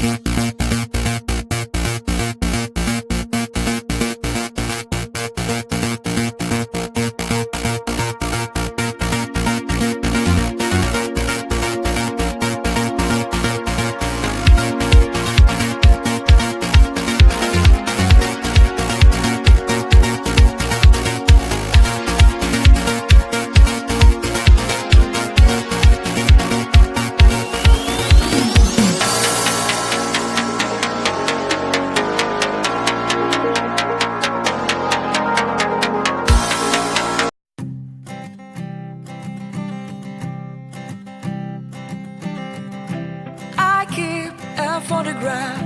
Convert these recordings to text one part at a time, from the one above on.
I keep a photograph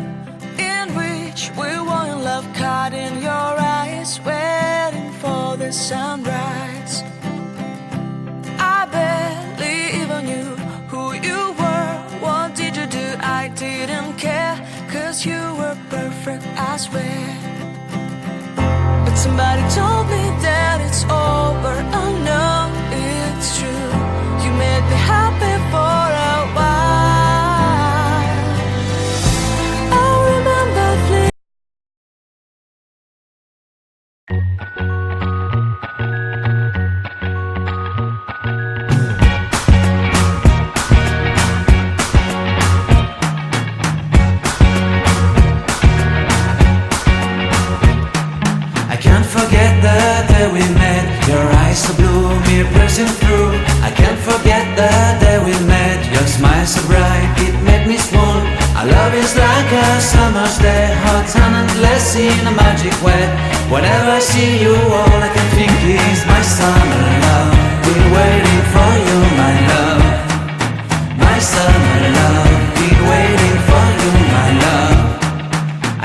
in which we were in love, caught in your eyes, waiting for the sunrise. I barely even knew who you were. What did you do? I didn't care, 'cause you were perfect, I swear. But somebody told me that it's over. Oh no, it's true. You made me happy for a while. I remember I can't forget the day we met. Your eyes so blue, me piercing through. I can't forget the day we met. Your smile so bright, it made me swoon. Our love is like a summer's day, hot and endless in a magic way. Whenever I see you, all I can think is my summer love. Been waiting for you, my love. My summer love. Been waiting for you, my love.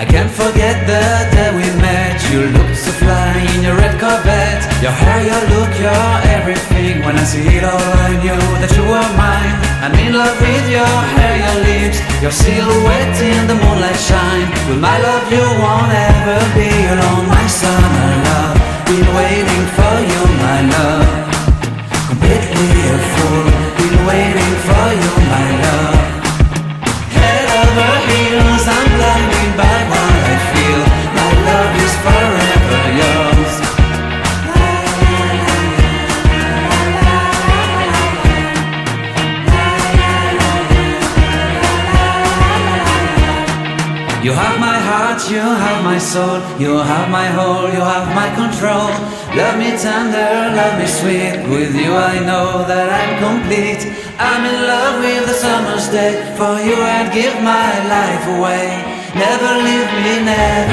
I can't forget the day we met. You looked so fly in your red Corvette. Your hair, your look, your everything. When I see it all, I knew that you were mine. I'm in love with your hair, your lips, your silhouette in the moonlight shine. With my love you won't ever be alone. My summer love, been waiting for you, my love. Completely a fool, been waiting for you, my love. Head over heels, I'm blinded by what I feel. My love is forever yours. You have my heart, you have my soul. You have my whole, you have my control. Love me tender, love me sweet. With you I know that I'm complete. I'm in love with the summer's day. For you I'd give my life away. Never leave me, never